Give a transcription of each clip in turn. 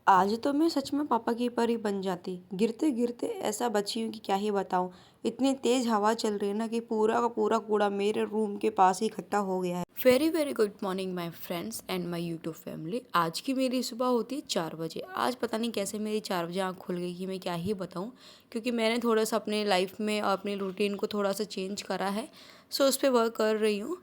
आज तो मैं सच में पापा की परी बन जाती। गिरते गिरते ऐसा बची हूँ कि क्या ही बताऊँ। इतनी तेज हवा चल रही है ना कि पूरा का पूरा कूड़ा मेरे रूम के पास ही इकट्ठा हो गया है। Very very good morning my friends and my YouTube family. आज की मेरी सुबह होती है 4 बजे। आज पता नहीं कैसे मेरी 4 बजे आँख खुल गई कि मैं क्या ही बताऊँ, क्योंकि मैंने थोड़ा सा अपने लाइफ में और अपनी रूटीन को थोड़ा सा चेंज करा है। सो उस पर वर्क कर रही हूँ।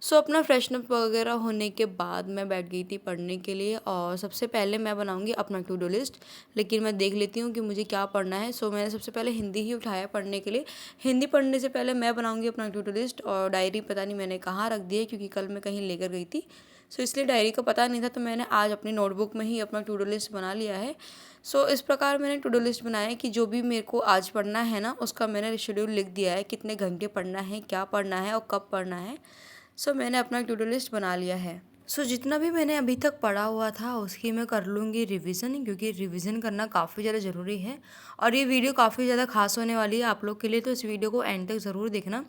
सो अपना फ्रेशनअप वगैरह होने के बाद मैं बैठ गई थी पढ़ने के लिए, और सबसे पहले मैं बनाऊंगी अपना टू डू लिस्ट। लेकिन मैं देख लेती हूँ कि मुझे क्या पढ़ना है। सो मैंने सबसे पहले हिंदी ही उठाया पढ़ने के लिए। हिंदी पढ़ने से पहले मैं बनाऊंगी अपना टू डू लिस्ट, और डायरी पता नहीं मैंने कहाँ रख दी है, क्योंकि कल मैं कहीं लेकर गई थी। सो इसलिए डायरी का पता नहीं था, तो मैंने आज अपनी नोटबुक में ही अपना टू डू लिस्ट बना लिया है। सो इस प्रकार मैंने टू डू लिस्ट बनाया है कि जो भी मेरे को आज पढ़ना है ना, उसका मैंने शेड्यूल लिख दिया है, कितने घंटे पढ़ना है, क्या पढ़ना है और कब पढ़ना है। सो मैंने अपना टू डू लिस्ट बना लिया है। सो जितना भी मैंने अभी तक पढ़ा हुआ था उसकी मैं कर लूँगी रिवीजन, क्योंकि रिवीजन करना काफ़ी ज़्यादा ज़रूरी है। और ये वीडियो काफ़ी ज़्यादा खास होने वाली है आप लोग के लिए, तो इस वीडियो को एंड तक ज़रूर देखना।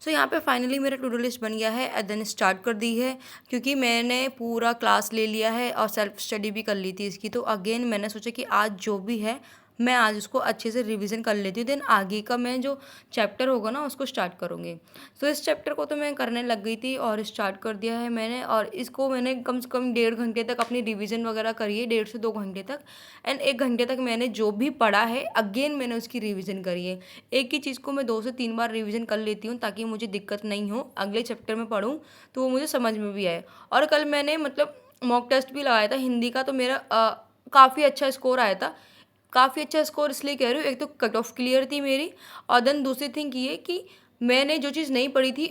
सो यहाँ पे फाइनली मेरा टू डू लिस्ट बन गया है, देन स्टार्ट कर दी है। क्योंकि मैंने पूरा क्लास ले लिया है और सेल्फ स्टडी भी कर ली थी इसकी, तो अगेन मैंने सोचा कि आज जो भी है मैं आज उसको अच्छे से रिवीजन कर लेती हूँ, देन आगे का मैं जो चैप्टर होगा ना उसको स्टार्ट करूँगी। सो इस चैप्टर को तो मैं करने लग गई थी और स्टार्ट कर दिया है मैंने, और इसको मैंने कम से कम 1.5 घंटे तक अपनी रिवीजन वगैरह करी है, 1.5 से 2 घंटे तक। एंड 1 घंटे तक मैंने जो भी पढ़ा है अगेन मैंने उसकी रिवीजन करी है। एक ही चीज़ को मैं 2 से 3 बार रिवीजन कर लेती हूँ, ताकि मुझे दिक्कत नहीं हो, अगले चैप्टर में पढ़ूँ तो वो मुझे समझ में भी आए। और कल मैंने मतलब मॉक टेस्ट भी लगाया था हिंदी का, तो मेरा काफ़ी अच्छा स्कोर आया था। काफ़ी अच्छा स्कोर इसलिए कह रही हूँ, एक तो कट ऑफ क्लियर थी मेरी, और देन दूसरी थिंग ये कि मैंने जो चीज़ नहीं पढ़ी थी,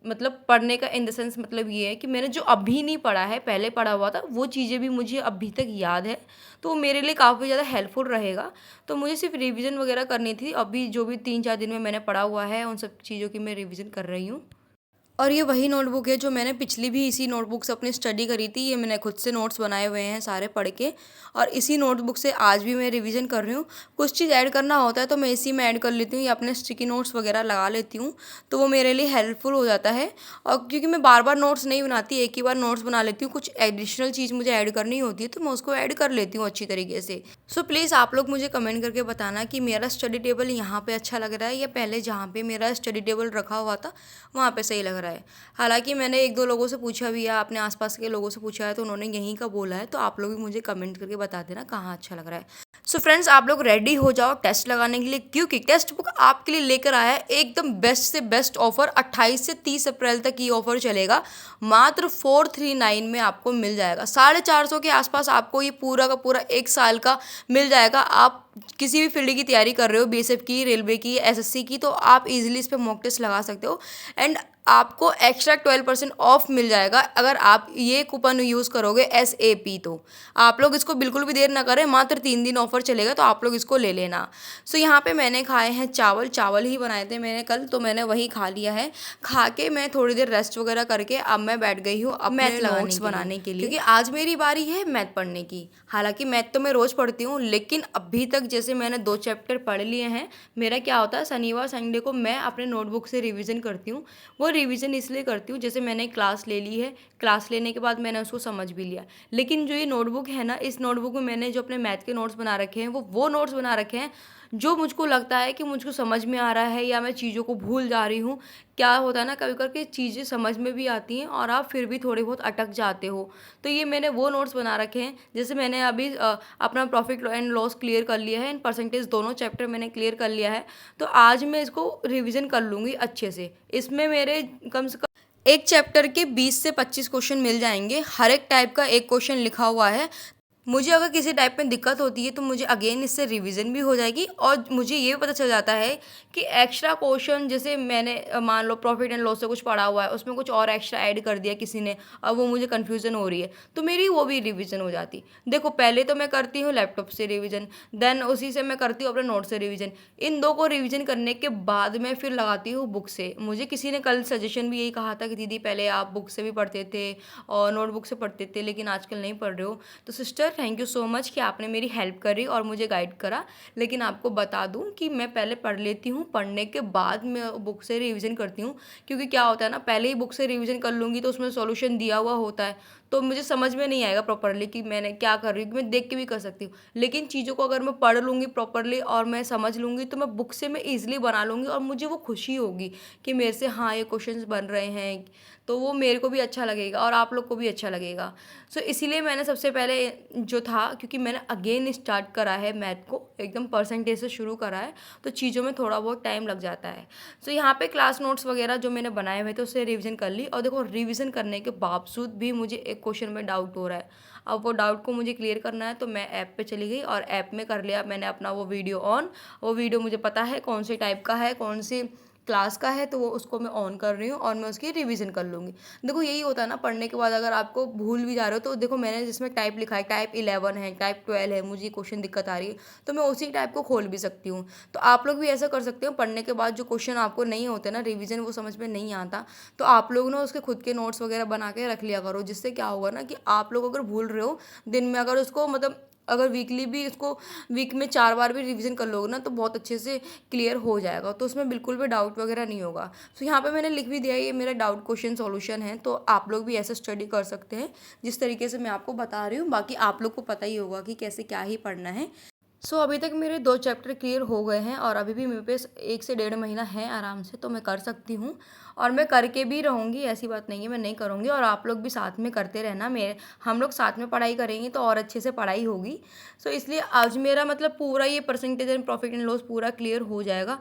मतलब पढ़ने का इन द सेंस मतलब ये है कि मैंने जो अभी नहीं पढ़ा है पहले पढ़ा हुआ था, वो चीज़ें भी मुझे अभी तक याद है, तो वो मेरे लिए काफ़ी ज़्यादा हेल्पफुल रहेगा। तो मुझे सिर्फ रिवीजन वगैरह करनी थी। अभी जो भी 3-4 दिन में मैंने पढ़ा हुआ है उन सब चीज़ों की मैं रिवीजन कर रही हूँ। और ये वही नोटबुक है जो मैंने पिछली भी इसी नोटबुक से अपनी स्टडी करी थी। ये मैंने खुद से नोट्स बनाए हुए हैं सारे पढ़ के, और इसी नोटबुक से आज भी मैं रिवीजन कर रही हूँ। कुछ चीज़ ऐड करना होता है तो मैं इसी में ऐड कर लेती हूँ, या अपने स्टिकी नोट्स वगैरह लगा लेती हूँ, तो वो मेरे लिए हेल्पफुल हो जाता है। और क्योंकि मैं बार बार नोट्स नहीं बनाती, एक ही बार नोट्स बना लेती हूँ, कुछ एडिशनल चीज़ मुझे ऐड करनी होती है तो मैं उसको ऐड कर लेती हूँ अच्छी तरीके से। सो प्लीज़ आप लोग मुझे कमेंट करके बताना कि मेरा स्टडी टेबल यहाँ पे अच्छा लग रहा है, या पहले जहाँ पे मेरा स्टडी टेबल रखा हुआ था वहाँ पे सही लग रहा है। हालाँकि मैंने 1-2 लोगों से पूछा भी है, अपने आस-पास के लोगों से पूछा है, तो उन्होंने यहीं का बोला है, तो आप लोग भी मुझे कमेंट करके बता देना कहाँ अच्छा लग रहा है। सो फ्रेंड्स, आप लोग रेडी हो जाओ टेस्ट लगाने के लिए, क्योंकि टेक्स्ट बुक आपके लिए लेकर आया है एकदम बेस्ट से बेस्ट ऑफर। 28 से 30 अप्रैल तक ये ऑफर चलेगा। मात्र 439 में आपको मिल जाएगा। 450 के आसपास आपको ये पूरा का पूरा 1 साल का मिल जाएगा। आप किसी भी फील्ड की तैयारी कर रहे हो, बीएसएफ की, रेलवे की, एसएससी की, तो आप इजीली इस पर मॉक टेस्ट लगा सकते हो। एंड आपको एक्स्ट्रा 12% ऑफ मिल जाएगा अगर आप ये कूपन यूज़ करोगे SAP। तो आप लोग इसको बिल्कुल भी देर ना करें, मात्र 3 दिन ऑफर चलेगा, तो आप लोग इसको ले लेना। सो यहाँ पे मैंने खाए हैं चावल। चावल ही बनाए थे मैंने कल, तो मैंने वही खा लिया है। खा के मैं थोड़ी देर रेस्ट वगैरह करके अब मैं बैठ गई हूँ अब मैथ नोट्स बनाने के लिए, क्योंकि आज मेरी बारी है मैथ पढ़ने की। हालांकि मैथ तो मैं रोज़ पढ़ती हूँ, लेकिन अभी तक जैसे मैंने 2 चैप्टर पढ़ लिए हैं, मेरा क्या होता है शनिवार संडे को मैं अपने नोटबुक से रिवीजन करती हूँ। वो रिवीजन इसलिए करती हूँ, जैसे मैंने क्लास ले ली है, क्लास लेने के बाद मैंने उसको समझ भी लिया। लेकिन जो ये नोटबुक है ना, इस नोटबुक में मैंने जो अपने मैथ के नोट्स बना रखे हैं वो नोट्स बना रखे हैं जो मुझको लगता है कि मुझको समझ में आ रहा है, या मैं चीज़ों को भूल जा रही हूँ। क्या होता है ना, कभी करके चीज़ें समझ में भी आती हैं और आप फिर भी थोड़े बहुत अटक जाते हो। तो ये मैंने वो नोट्स बना रखे हैं। जैसे मैंने अभी अपना प्रॉफिट एंड लॉस क्लियर कर लिया है, एंड परसेंटेज दोनों चैप्टर मैंने क्लियर कर लिया है। तो आज मैं इसको रिविज़न कर लूँगी अच्छे से। इसमें मेरे कम से कम एक चैप्टर के 20 से 25 क्वेश्चन मिल जाएंगे। हर एक टाइप का एक क्वेश्चन लिखा हुआ है। मुझे अगर किसी टाइप में दिक्कत होती है तो मुझे अगेन इससे रिवीजन भी हो जाएगी, और मुझे ये भी पता चल जाता है कि एक्स्ट्रा क्वेश्चन, जैसे मैंने मान लो प्रॉफिट एंड लॉस से कुछ पढ़ा हुआ है, उसमें कुछ और एक्स्ट्रा ऐड कर दिया किसी ने, अब वो मुझे कन्फ्यूज़न हो रही है, तो मेरी वो भी रिवीजन हो जाती। देखो, पहले तो मैं करती हूँ लैपटॉप से रिवीजन, देन उसी से मैं करती हूँ अपने नोट से रिवीजन। इन दो को रिवीजन करने के बाद मैं फिर लगाती हूँ बुक से। मुझे किसी ने कल सजेशन भी यही कहा था कि दीदी पहले आप बुक से भी पढ़ते थे और नोटबुक से पढ़ते थे, लेकिन आजकल नहीं पढ़ रहे हो। तो sister, thank you so much कि आपने मेरी हेल्प करी और मुझे गाइड करा। लेकिन आपको बता दूं कि मैं पहले पढ़ लेती हूँ, पढ़ने के बाद मैं बुक से रिवीजन करती हूँ। क्योंकि क्या होता है ना, पहले ही बुक से रिवीजन कर लूँगी तो उसमें सॉल्यूशन दिया हुआ होता है, तो मुझे समझ में नहीं आएगा प्रॉपरली कि मैंने क्या कर रही हूँ, कि मैं देख के भी कर सकती हूँ। लेकिन चीज़ों को अगर मैं पढ़ लूँगी प्रॉपरली और मैं समझ लूँगी तो मैं बुक से मैं ईज़िली बना लूँगी और मुझे वो खुशी होगी कि मेरे से हाँ, ये क्वेश्चंस बन रहे हैं, तो वो मेरे को भी अच्छा लगेगा और आप लोग को भी अच्छा लगेगा। सो इसीलिए मैंने सबसे पहले जो था, क्योंकि मैंने अगेन स्टार्ट करा है मैथ को, एकदम परसेंटेज से शुरू करा है, तो चीज़ों में थोड़ा बहुत टाइम लग जाता है। सो यहाँ पे क्लास नोट्स वगैरह जो मैंने बनाए हुए थे उससे रिवीजन कर ली, और देखो रिवीजन करने के बावजूद भी मुझे एक क्वेश्चन में डाउट हो रहा है। अब वो डाउट को मुझे क्लियर करना है, तो मैं ऐप पे चली गई और ऐप में कर लिया मैंने अपना वो वीडियो ऑन। वो वीडियो मुझे पता है कौन से टाइप का है, कौन सी क्लास का है, तो वो उसको मैं ऑन कर रही हूँ और मैं उसकी रिवीजन कर लूँगी। देखो यही होता है ना, पढ़ने के बाद अगर आपको भूल भी जा रहे हो, तो देखो मैंने जिसमें टाइप लिखा है, टाइप 11 है, टाइप 12 है, मुझे क्वेश्चन दिक्कत आ रही है, तो मैं उसी टाइप को खोल भी सकती हूँ। तो आप लोग भी ऐसा कर सकते हो, पढ़ने के बाद जो क्वेश्चन आपको नहीं होते ना रिवीजन, वो समझ में नहीं आता, तो आप लोग ना उसके खुद के नोट्स वगैरह बना के रख लिया करो। जिससे क्या होगा ना कि आप लोग अगर भूल रहे हो दिन में, अगर उसको मतलब अगर वीकली भी इसको वीक में 4 बार भी रिवीजन कर लोगे ना, तो बहुत अच्छे से क्लियर हो जाएगा, तो उसमें बिल्कुल भी डाउट वगैरह नहीं होगा। सो यहाँ पे मैंने लिख भी दिया, ये मेरा डाउट क्वेश्चन सॉल्यूशन है, तो आप लोग भी ऐसे स्टडी कर सकते हैं जिस तरीके से मैं आपको बता रही हूँ। बाकी आप लोग को पता ही होगा कि कैसे क्या ही पढ़ना है। अभी तक मेरे 2 चैप्टर क्लियर हो गए हैं और अभी भी मेरे पास 1 से डेढ़ महीना है आराम से, तो मैं कर सकती हूँ और मैं करके भी रहूँगी। ऐसी बात नहीं है मैं नहीं करूँगी, और आप लोग भी साथ में करते रहना। मेरे हम लोग साथ में पढ़ाई करेंगे तो और अच्छे से पढ़ाई होगी। इसलिए आज मेरा मतलब पूरा ये percentage and profit and loss पूरा क्लियर हो जाएगा,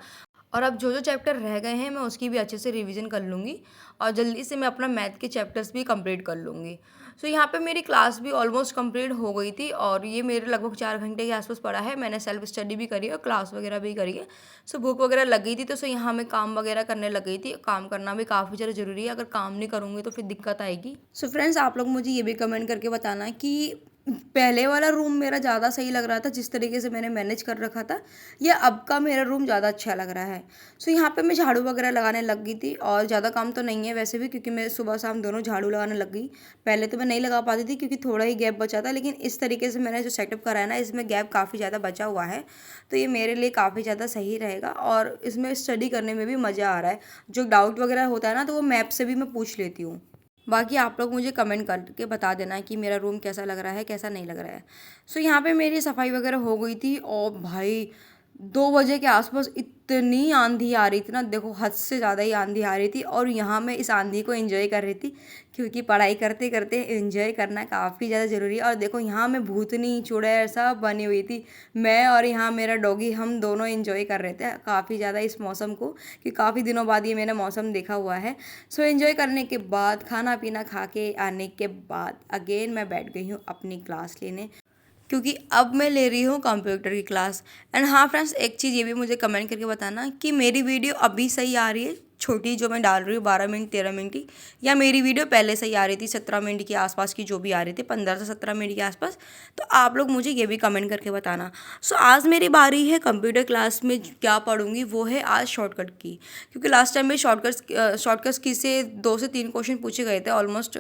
और अब जो जो चैप्टर रह गए हैं मैं उसकी भी अच्छे से रिवीजन कर लूँगी और जल्दी से मैं अपना मैथ के चैप्टर्स भी कंप्लीट कर लूँगी। यहाँ पे मेरी क्लास भी ऑलमोस्ट कंप्लीट हो गई थी और ये मेरे लगभग 4 घंटे के आसपास पड़ा है। मैंने सेल्फ स्टडी भी करी है और क्लास वगैरह भी करी है। भूख वगैरह लग गई थी, तो यहाँ मैं काम वगैरह करने लग गई थी। काम करना भी काफ़ी ज़्यादा ज़रूरी है, अगर काम नहीं करूँगी तो फिर दिक्कत आएगी। फ्रेंड्स, आप लोग मुझे ये भी कमेंट करके बताना कि पहले वाला रूम मेरा ज़्यादा सही लग रहा था जिस तरीके से मैंने मैनेज कर रखा था, या अब का मेरा रूम ज़्यादा अच्छा लग रहा है। यहाँ पे मैं झाड़ू वगैरह लगाने लग गई थी, और ज़्यादा काम तो नहीं है वैसे भी, क्योंकि मैं सुबह शाम दोनों झाड़ू लगाने लग गई। पहले तो मैं नहीं लगा पाती थी क्योंकि थोड़ा ही गैप बचा था, लेकिन इस तरीके से मैंने जो सेटअप करा है ना, इसमें गैप काफ़ी ज़्यादा बचा हुआ है, तो ये मेरे लिए काफ़ी ज़्यादा सही रहेगा और इसमें स्टडी करने में भी मज़ा आ रहा है। जो डाउट वगैरह होता है ना, तो वो मैप से भी मैं पूछ लेती हूँ। बाकी आप लोग मुझे कमेंट करके बता देना कि मेरा रूम कैसा लग रहा है, कैसा नहीं लग रहा है। यहाँ पे मेरी सफाई वगैरह हो गई थी, और भाई 2 बजे के आसपास इतनी आंधी आ रही थी ना, देखो हद से ज़्यादा ही आंधी आ रही थी, और यहाँ मैं इस आंधी को एंजॉय कर रही थी, क्योंकि पढ़ाई करते करते एंजॉय करना काफ़ी ज़्यादा ज़रूरी है। और देखो यहाँ मैं भूतनी चुड़ैल सब बनी हुई थी, मैं और यहाँ मेरा डॉगी, हम दोनों एंजॉय कर रहे थे काफ़ी ज़्यादा इस मौसम को, कि काफ़ी दिनों बाद ये मैंने मौसम देखा हुआ है। एंजॉय करने के बाद, खाना पीना खा के आने के बाद अगेन मैं बैठ गई हूँ अपनी क्लास लेने, क्योंकि अब मैं ले रही हूँ कंप्यूटर की क्लास। एंड हाँ फ्रेंड्स, एक चीज़ ये भी मुझे कमेंट करके बताना कि मेरी वीडियो अभी सही आ रही है, छोटी जो मैं डाल रही हूँ 12 मिनट 13 मिनट की, या मेरी वीडियो पहले सही आ रही थी 17 मिनट के आसपास की, जो भी आ रही थी 15 से 17 मिनट के आसपास। तो आप लोग मुझे ये भी कमेंट करके बताना। आज मेरी बारी है कंप्यूटर क्लास में क्या पढ़ूंगी, वो है आज शॉर्टकट की, क्योंकि लास्ट टाइम में शॉर्टकट्स की से 2 से 3 क्वेश्चन पूछे गए थे ऑलमोस्ट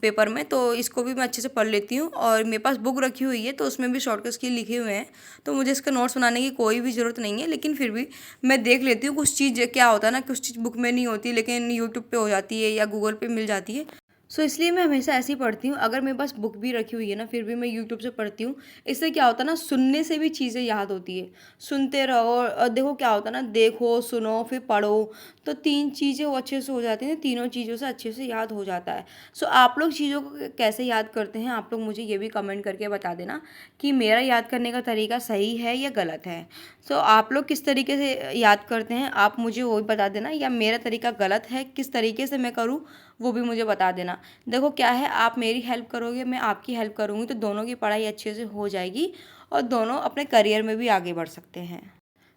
पेपर में, तो इसको भी मैं अच्छे से पढ़ लेती हूँ। और मेरे पास बुक रखी हुई है, तो उसमें भी शॉर्टकट्स की लिखे हुए हैं, तो मुझे इसका नोट्स बनाने की कोई भी ज़रूरत नहीं है। लेकिन फिर भी मैं देख लेती हूँ, कुछ चीज़ क्या होता है ना, कुछ चीज़ बुक में नहीं होती लेकिन यूट्यूब पे हो जाती है या गूगल पे मिल जाती है। इसलिए मैं हमेशा ऐसे ही पढ़ती हूँ। अगर मेरे पास बुक भी रखी हुई है ना, फिर भी मैं यूट्यूब से पढ़ती हूँ। इससे क्या होता है ना, सुनने से भी चीज़ें याद होती है। सुनते रहो और देखो क्या होता है ना, देखो सुनो फिर पढ़ो, तो 3 चीज़ें वो अच्छे से हो जाती हैं, तीनों चीज़ों से अच्छे से याद हो जाता है। आप लोग चीज़ों को कैसे याद करते हैं, आप लोग मुझे ये भी कमेंट करके बता देना कि मेरा याद करने का तरीका सही है या गलत है। आप लोग किस तरीके से याद करते हैं, आप मुझे वो भी बता देना, या मेरा तरीका गलत है, किस तरीके से मैं करूँ वो भी मुझे बता देना। देखो क्या है, आप मेरी हेल्प करोगे, मैं आपकी हेल्प करूँगी, तो दोनों की पढ़ाई अच्छे से हो जाएगी और दोनों अपने करियर में भी आगे बढ़ सकते हैं।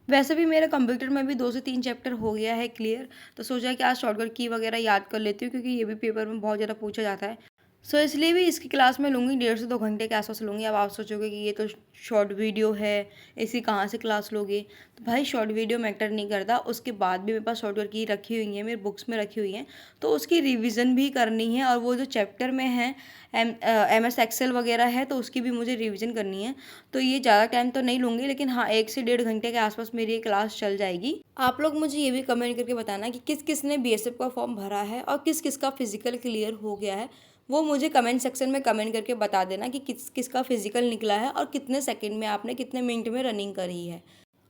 वैसे भी मेरे कंप्यूटर में भी 2 से 3 चैप्टर हो गया है क्लियर, तो सोचा कि आज शॉर्टकट की वगैरह याद कर लेती हूँ, क्योंकि ये भी पेपर में बहुत ज़्यादा पूछा जाता है। इसलिए भी इसकी क्लास में लूँगी, 1.5 से 2 घंटे के आसपास लूँगी। अब आप सोचोगे कि ये तो शॉर्ट वीडियो है, इसकी कहाँ से क्लास लोगे, तो भाई शॉर्ट वीडियो मैटर नहीं करता, उसके बाद भी मेरे पास शॉर्टकट की रखी हुई है, मेरी बुक्स में रखी हुई हैं, तो उसकी रिवीजन भी करनी है। और वो जो चैप्टर में है MS एक्सेल वगैरह है, तो उसकी भी मुझे रिवीजन करनी है। तो ये ज़्यादा टाइम तो नहीं लूँगी, लेकिन हाँ 1 से 1.5 घंटे के आसपास मेरी ये क्लास चल जाएगी। आप लोग मुझे ये भी कमेंट करके बताना कि किस किस ने BSF का फॉर्म भरा है और किस किस का फिजिकल क्लियर हो गया है, वो मुझे कमेंट सेक्शन में कमेंट करके बता देना कि किसका फिजिकल निकला है और कितने सेकंड में आपने कितने मिनट में रनिंग करी है।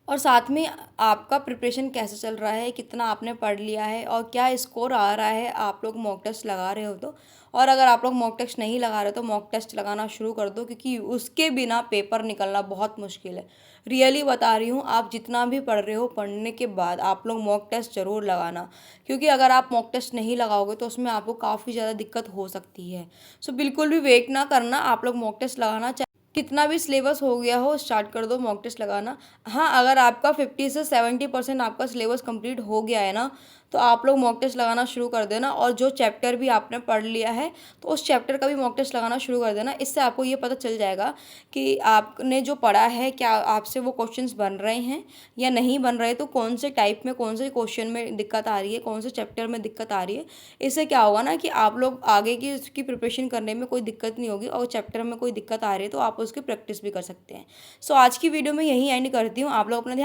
और साथ में आपका प्रिपरेशन कैसे चल रहा है, कितना आपने पढ़ लिया है और क्या स्कोर आ रहा है, आप लोग मॉक टेस्ट लगा रहे हो तो। और अगर आप लोग मॉक टेस्ट नहीं लगा रहे तो मॉक टेस्ट लगाना शुरू कर दो, क्योंकि उसके बिना पेपर निकलना बहुत मुश्किल है। रियली बता रही हूँ, आप जितना भी पढ़ रहे हो पढ़ने के बाद आप लोग मॉक टेस्ट ज़रूर लगाना, क्योंकि अगर आप मॉक टेस्ट नहीं लगाओगे तो उसमें आपको काफ़ी ज़्यादा दिक्कत हो सकती है। सो बिल्कुल भी वेट ना करना, आप लोग मॉक टेस्ट लगाना। कितना भी सिलेबस हो गया हो, स्टार्ट कर दो मॉक टेस्ट लगाना। हाँ, अगर आपका 50 से 70% आपका सिलेबस कंप्लीट हो गया है ना, तो आप लोग मॉक टेस्ट लगाना शुरू कर देना। और जो चैप्टर भी आपने पढ़ लिया है तो उस चैप्टर का भी मॉक टेस्ट लगाना शुरू कर देना। इससे आपको ये पता चल जाएगा कि आपने जो पढ़ा है क्या आपसे वो क्वेश्चंस बन रहे हैं या नहीं बन रहे, तो कौन से टाइप में कौन से क्वेश्चन में दिक्कत आ रही है, कौन से चैप्टर में दिक्कत आ रही है। इससे क्या होगा ना कि आप लोग आगे की उसकी प्रिपरेशन करने में कोई दिक्कत नहीं होगी, और चैप्टर में कोई दिक्कत आ रही है तो आप उसकी प्रैक्टिस भी कर सकते हैं। सो आज की वीडियो में यही एंड करती हूँ। आप लोग अपना ध्यान